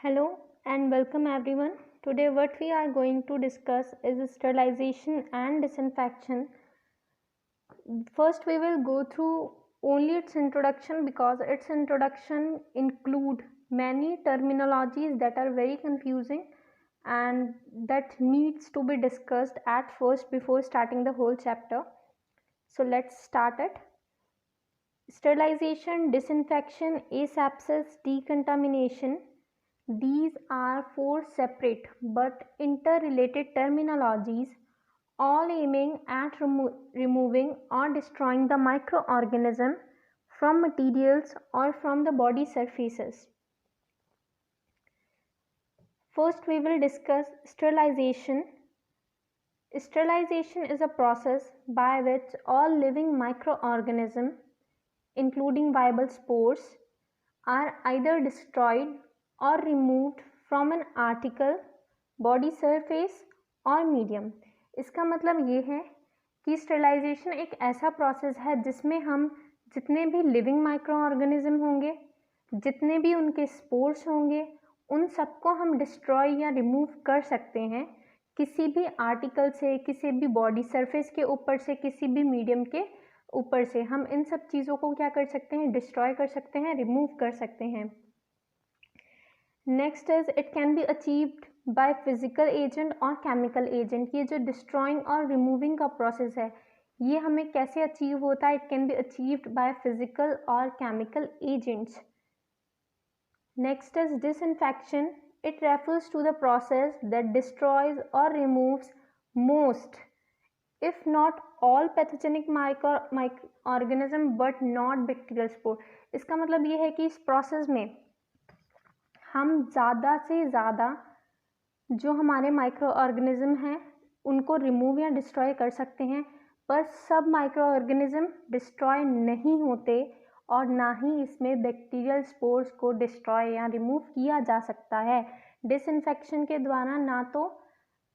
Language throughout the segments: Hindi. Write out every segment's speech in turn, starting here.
Hello and welcome everyone. Today what we are going to discuss is sterilization and disinfection. First we will go through only its introduction because its introduction include many terminologies that are very confusing and that needs to be discussed at first before starting the whole chapter. So let's start it. Sterilization, disinfection, asepsis, decontamination. These are four separate but interrelated terminologies, all aiming at removing or destroying the microorganism from materials or from the body surfaces. First, we will discuss sterilization. Sterilization is a process by which all living microorganisms, including viable spores, are either destroyed or removed from an article, body surface और मीडियम। इसका मतलब ये है कि स्टेरिलाइजेशन एक ऐसा प्रोसेस है जिसमें हम जितने भी लिविंग माइक्रो ऑर्गेनिज्म होंगे, जितने भी उनके स्पोर्स होंगे, उन सबको हम डिस्ट्रॉय या रिमूव कर सकते हैं किसी भी आर्टिकल से, किसी भी बॉडी सरफेस के ऊपर से, किसी भी मीडियम के ऊपर से। हम इन सब चीज़ों को क्या कर सकते हैं? डिस्ट्रॉय कर सकते हैं, रिमूव कर सकते हैं। Next is it can be achieved by physical agent और केमिकल एजेंट। ये जो डिस्ट्रॉइंग और रिमूविंग का प्रोसेस है ये हमें कैसे अचीव होता है? It can be achieved by physical और chemical agents. Next is disinfection. It refers to the process that destroys और removes most if not all pathogenic microorganism but not bacterial spore। इसका मतलब ये है कि इस प्रोसेस में हम ज़्यादा से ज़्यादा जो हमारे माइक्रो ऑर्गेनिज्म हैं उनको रिमूव या डिस्ट्रॉय कर सकते हैं, पर सब माइक्रो ऑर्गेनिज्म डिस्ट्रॉय नहीं होते और ना ही इसमें बैक्टीरियल स्पोर्स को डिस्ट्रॉय या रिमूव किया जा सकता है। डिसइंफेक्शन के द्वारा ना तो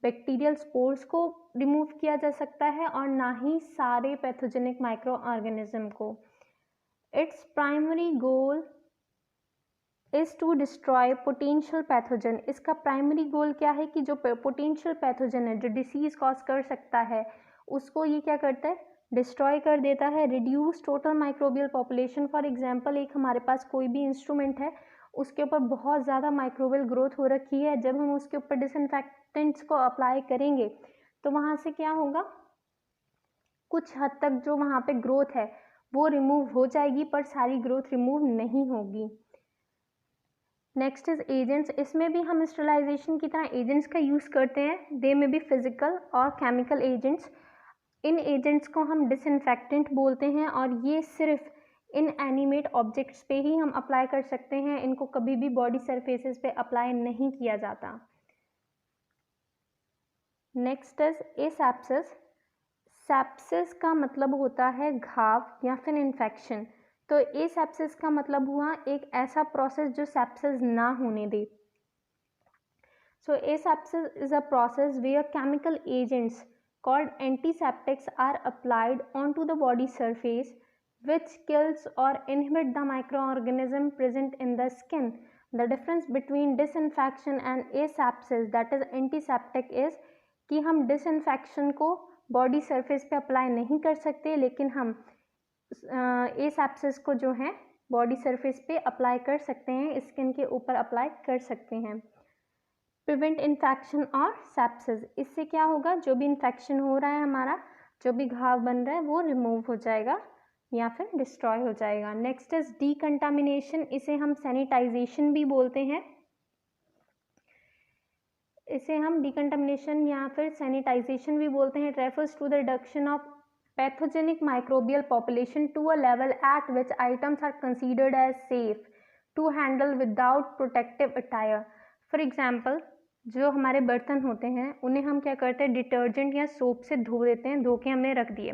बैक्टीरियल स्पोर्स को रिमूव किया जा सकता है और ना ही सारे पैथोजेनिक माइक्रो ऑर्गेनिज्म को। Its primary goal is to destroy potential pathogen. इसका प्राइमरी गोल क्या है कि जो पोटेंशियल पैथोजन है, जो डिसीज कॉज कर सकता है, उसको ये क्या करता है? डिस्ट्रॉय कर देता है। Reduce total microbial population. For example, एक हमारे पास कोई भी इंस्ट्रूमेंट है, उसके ऊपर बहुत ज़्यादा माइक्रोबियल ग्रोथ हो रखी है, जब हम उसके ऊपर डिसइंफेक्टेंट्स को अप्लाई करेंगे तो वहाँ से क्या होगा? कुछ हद तक जो वहाँ पे ग्रोथ है वो रिमूव हो जाएगी, पर सारी ग्रोथ रिमूव नहीं होगी। Next is agents. इसमें भी हम स्टेरिलाइजेशन की तरह एजेंट्स का यूज़ करते हैं। दे में भी फिजिकल और केमिकल एजेंट्स। इन एजेंट्स को हम डिसइंफेक्टेंट बोलते हैं और ये सिर्फ इन एनिमेट ऑब्जेक्ट्स पे ही हम अप्लाई कर सकते हैं। इनको कभी भी बॉडी सरफेसेस पे अप्लाई नहीं किया जाता। Next is asepsis. सेप्सिस का मतलब होता है घाव या फिर इन्फेक्शन। तो एसेप्सिस का मतलब हुआ एक ऐसा प्रोसेस जो सेप्सिस ना होने दे। So asepsis is a process where chemical agents called antiseptics are applied onto the body surface which kills or inhibit the microorganism present in the skin. The difference between disinfection and asepsis, that is antiseptic, is कि हम disinfection को body surface पे apply नहीं कर सकते, लेकिन हम asepsis को जो है body surface पे apply कर सकते हैं, skin के ऊपर apply कर सकते हैं। प्रिवेंट इन्फेक्शन और सेप्सिस। इससे क्या होगा? जो भी इन्फेक्शन हो रहा है, हमारा जो भी घाव बन रहा है, वो रिमूव हो जाएगा या फिर डिस्ट्रॉय हो जाएगा। Next is decontamination. इसे हम सैनिटाइजेशन भी बोलते हैं। इसे हम डीकंटामिनेशन या फिर सैनिटाइजेशन भी बोलते हैं। It refers to the reduction of pathogenic microbial population to a level at which items are considered as safe to handle without protective attire. For example, जो हमारे बर्तन होते हैं उन्हें हम क्या करते हैं? डिटर्जेंट या सोप से धो देते हैं, धो के हमने रख दिए।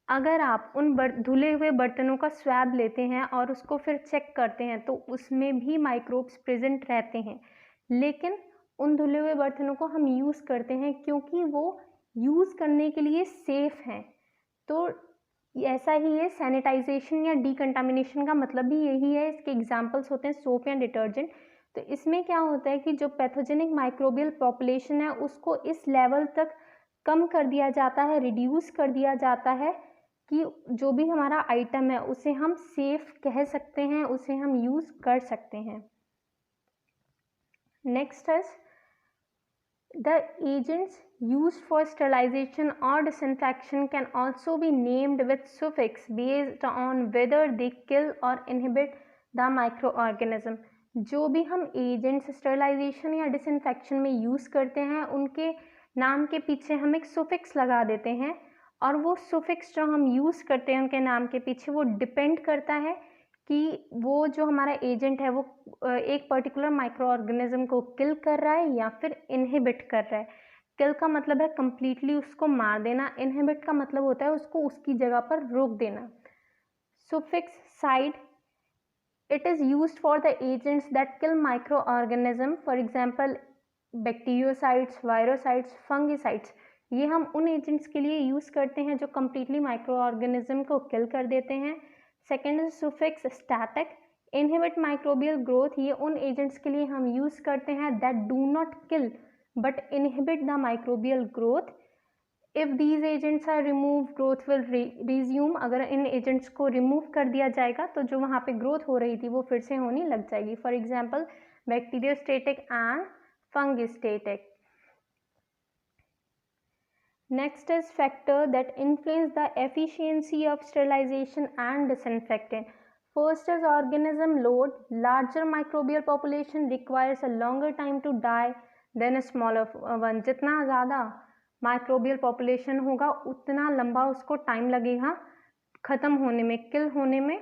अगर आप उन धुले हुए बर्तनों का स्वैब लेते हैं और उसको फिर चेक करते हैं तो उसमें भी माइक्रोब्स प्रेजेंट रहते हैं, लेकिन उन धुले हुए बर्तनों को हम यूज़ करते हैं क्योंकि वो यूज़ करने के लिए सेफ हैं। तो ऐसा ही है सैनिटाइजेशन या डीकंटामिनेशन का मतलब भी यही है। इसके एग्जाम्पल्स होते हैं सोप या डिटर्जेंट। तो इसमें क्या होता है कि जो पैथोजेनिक माइक्रोबियल पॉपुलेशन है उसको इस लेवल तक कम कर दिया जाता है, रिड्यूस कर दिया जाता है कि जो भी हमारा आइटम है उसे हम सेफ कह सकते हैं, उसे हम यूज़ कर सकते हैं। नेक्स्ट है the agents used for sterilization or disinfection can also be named with suffix based on whether they kill or inhibit the microorganism। जो भी हम एजेंट्स स्टरलाइजेशन या डिसइंफेक्शन में यूज़ करते हैं उनके नाम के पीछे हम एक सुफिक्स लगा देते हैं, और वो सुफिक्स जो हम यूज़ करते हैं उनके नाम के पीछे वो डिपेंड करता है कि वो जो हमारा एजेंट है वो एक पर्टिकुलर माइक्रो ऑर्गेनिज्म को किल कर रहा है या फिर इनहिबिट कर रहा है। किल का मतलब है कंप्लीटली उसको मार देना, इनहिबिट का मतलब होता है उसको उसकी जगह पर रोक देना। Suffix side, it is used for the agents that kill microorganism, for example bacteriocides, virucides, fungicides. ये हम उन एजेंट्स के लिए यूज़ करते हैं जो कम्प्लीटली माइक्रो ऑर्गेनिज्म को किल कर देते हैं। Second is suffix static, inhibit microbial growth. ये उन एजेंट्स के लिए हम यूज़ करते हैं that do not kill but inhibit the microbial growth. If these agents are remove growth will resume. अगर इन एजेंट्स को रिमूव कर दिया जाएगा तो जो वहाँ पे ग्रोथ हो रही थी वो फिर से होने लग जाएगी। For example bacteriostatic and fungistatic. Next is factor that influence the efficiency of sterilization and disinfectant. First is organism load. Larger microbial population requires a longer time to die than a smaller one. जितना ज़्यादा माइक्रोबियल पॉपुलेशन होगा उतना लंबा उसको टाइम लगेगा ख़त्म होने में, किल होने में।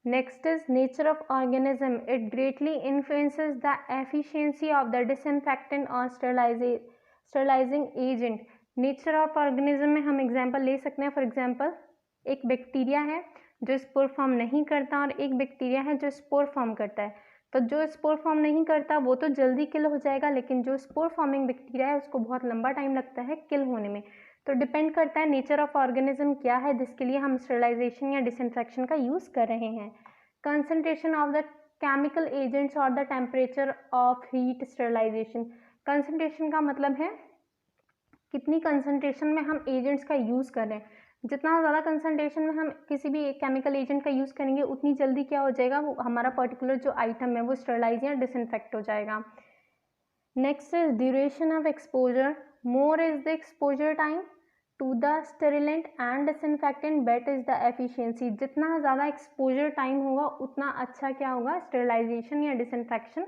Next is nature of organism. It greatly influences the efficiency of the disinfectant or sterilizing agent. Nature of organism में हम एग्जाम्पल ले सकते हैं। फॉर एग्जाम्पल एक बैक्टीरिया है जो स्पोर फॉर्म नहीं करता और एक बैक्टीरिया है जो स्पोर फॉर्म करता है। तो जो स्पोर फॉर्म नहीं करता वो तो जल्दी किल हो जाएगा, लेकिन जो स्पोर फॉर्मिंग बैक्टीरिया है उसको बहुत लंबा टाइम लगता है किल होने में। तो डिपेंड करता है नेचर ऑफ ऑर्गेनिज्म क्या है जिसके लिए हम स्टरलाइजेशन या डिसइंफेक्शन का यूज़ कर रहे हैं। Concentration of the chemical agents और the temperature of heat sterilization. Concentration का मतलब है कितनी कंसंट्रेशन में हम एजेंट्स का यूज़ कर रहे हैं। जितना ज़्यादा कंसंट्रेशन में हम किसी भी एक केमिकल एजेंट का यूज़ करेंगे उतनी जल्दी क्या हो जाएगा, वो हमारा पर्टिकुलर जो आइटम है वो स्टरलाइज या डिसइंफेक्ट हो जाएगा। Next is duration of exposure. More is the exposure time to the sterilant and disinfectant better is the efficiency. जितना ज़्यादा एक्सपोजर टाइम होगा उतना अच्छा क्या होगा, स्टेरिलाइजेशन या डिसइंफेक्शन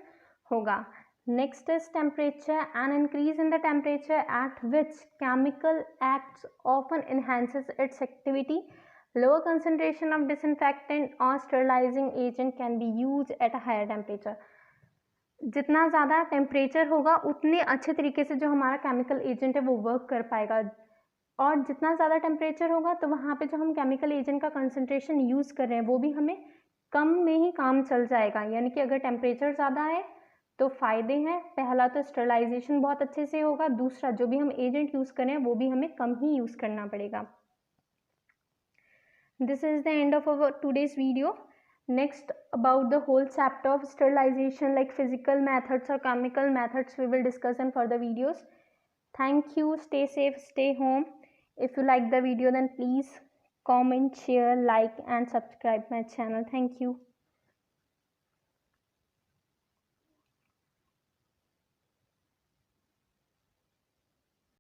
होगा। Next is temperature. An increase in the temperature at which chemical acts often enhances its activity. Lower concentration of disinfectant or sterilizing agent can be used at a higher temperature. जितना ज़्यादा टेम्परेचर होगा उतने अच्छे तरीके से जो हमारा केमिकल एजेंट है वो वर्क कर पाएगा, और जितना ज़्यादा टेम्परेचर होगा तो वहाँ पे जो हम केमिकल एजेंट का कंसनट्रेशन यूज़ कर रहे हैं वो भी हमें कम में ही काम चल जाएगा। यानी कि अगर टेम्परेचर ज़्यादा है तो फ़ायदे हैं, पहला तो स्टरलाइजेशन बहुत अच्छे से होगा, दूसरा जो भी हम एजेंट यूज़ करें वो भी हमें कम ही यूज़ करना पड़ेगा। This is the end of our today's video. Next about the whole chapter of sterilization like physical methods और chemical methods we will discuss in further videos. Thank you, stay safe, stay home. If you like the video then please comment, share, like and subscribe my channel. Thank you.